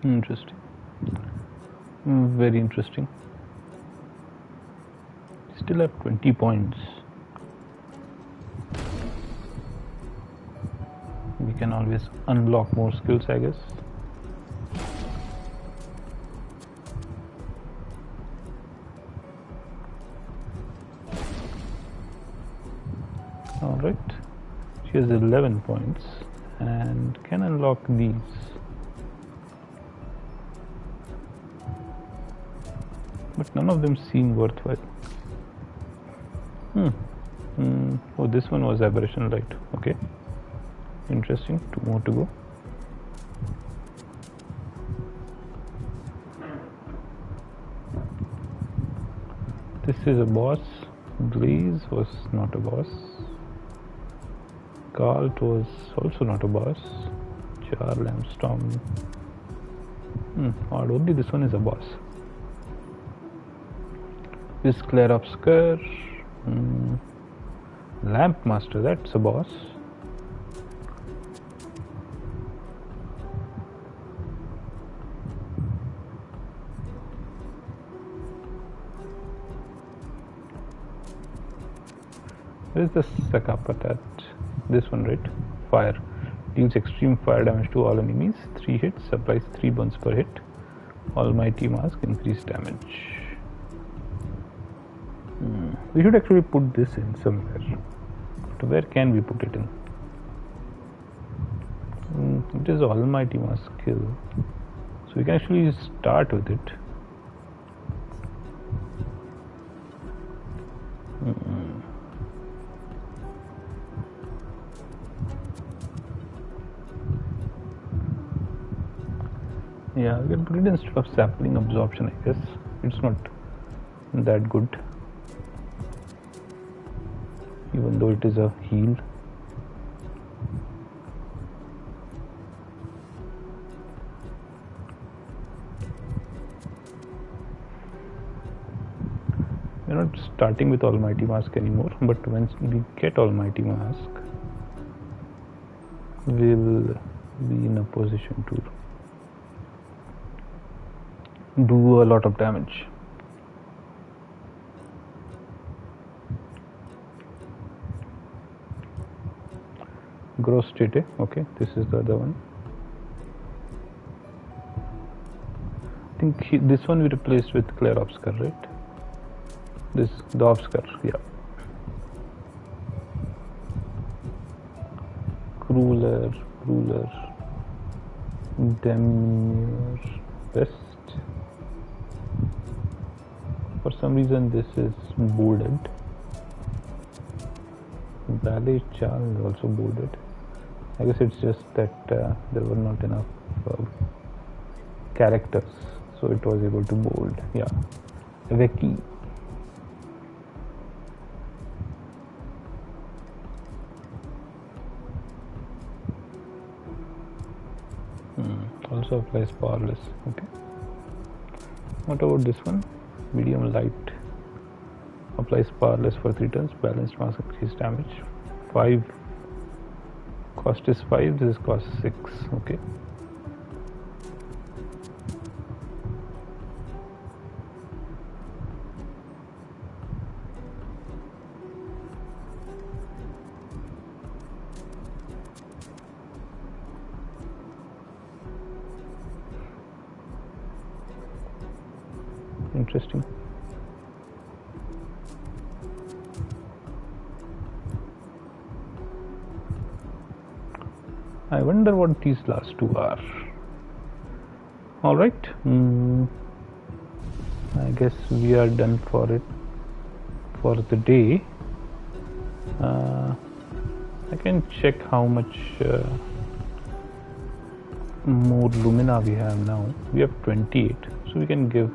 Interesting. Very interesting. Still have 20 points. We can always unlock more skills, I guess. Alright. She has 11 points and can unlock these. But none of them seem worthwhile. Oh, this one was aberration light. Okay. Interesting. 2 more to go. This is a boss. Blaze was not a boss. Cult was also not a boss. Char Lamstorm. Odd. Only this one is a boss. This Clair Obscur. Lamp Master, that's a boss. Where is the Sakapatat? This one, right? Fire. Deals extreme fire damage to all enemies. 3 hits, supplies 3 burns per hit. Almighty Mask, increased damage. We should actually put this in somewhere. But where can we put it in? It is Almighty Mask skill. So we can actually start with it. Yeah, we can put it instead of sapling absorption, I guess. It's not that good. Even though it is a heal. We're not starting with Almighty Mask anymore, but once we get Almighty Mask, we'll be in a position to do a lot of damage. Gross state, okay, this is the other one. I think this one we replaced with Clair Obscur, right? This, the Obscur, yeah. Crueler, Demure, Best. For some reason this is bolded. Ballet Charm is also bolded. I guess it's just that there were not enough characters, so it was able to bold. Yeah, Veki. Also applies powerless. Okay. What about this one? medium light. Applies powerless for 3 turns. Balanced mass increase damage. 5. Cost is 5. This is cost 6. Okay. Interesting. I wonder what these last 2 are. All right. I guess we are done for it for the day. I can check how much more lumina we have now. We have 28, so we can give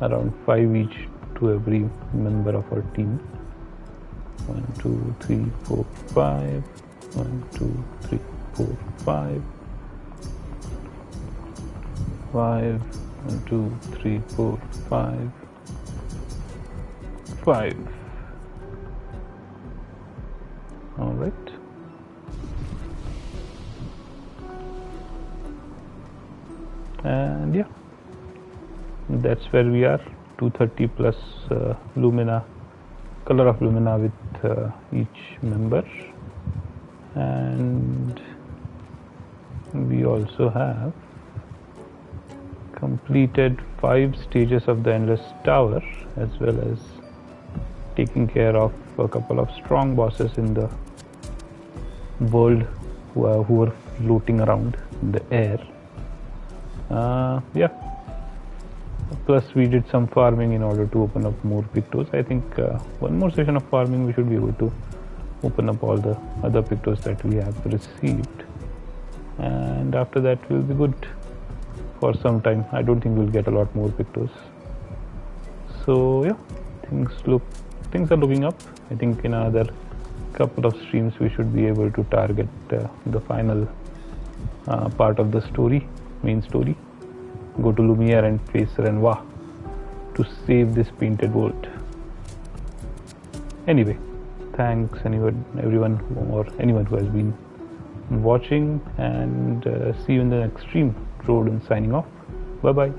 around 5 each to every member of our team. 1, 2, 3, 4, 5. 1, 2, 3, 4, 5. 5. 1, 2, 3, 4, 5. 5. All right. And yeah, that's where we are. 230 plus lumina, color of lumina with each member. And we also have completed 5 stages of the Endless Tower, as well as taking care of a couple of strong bosses in the world who are floating around in the air. Yeah. Plus we did some farming in order to open up more pictos. I think one more session of farming we should be able to open up all the other pictos that we have received, and after that we'll be good for some time. I don't think we'll get a lot more pictos. So yeah, things are looking up. I think in another couple of streams we should be able to target the final part of the story, main story. Go to Lumiere and face Renoir to save this painted world. Anyway, thanks everyone who has been watching, and see you in the next stream. Roden signing off. Bye bye.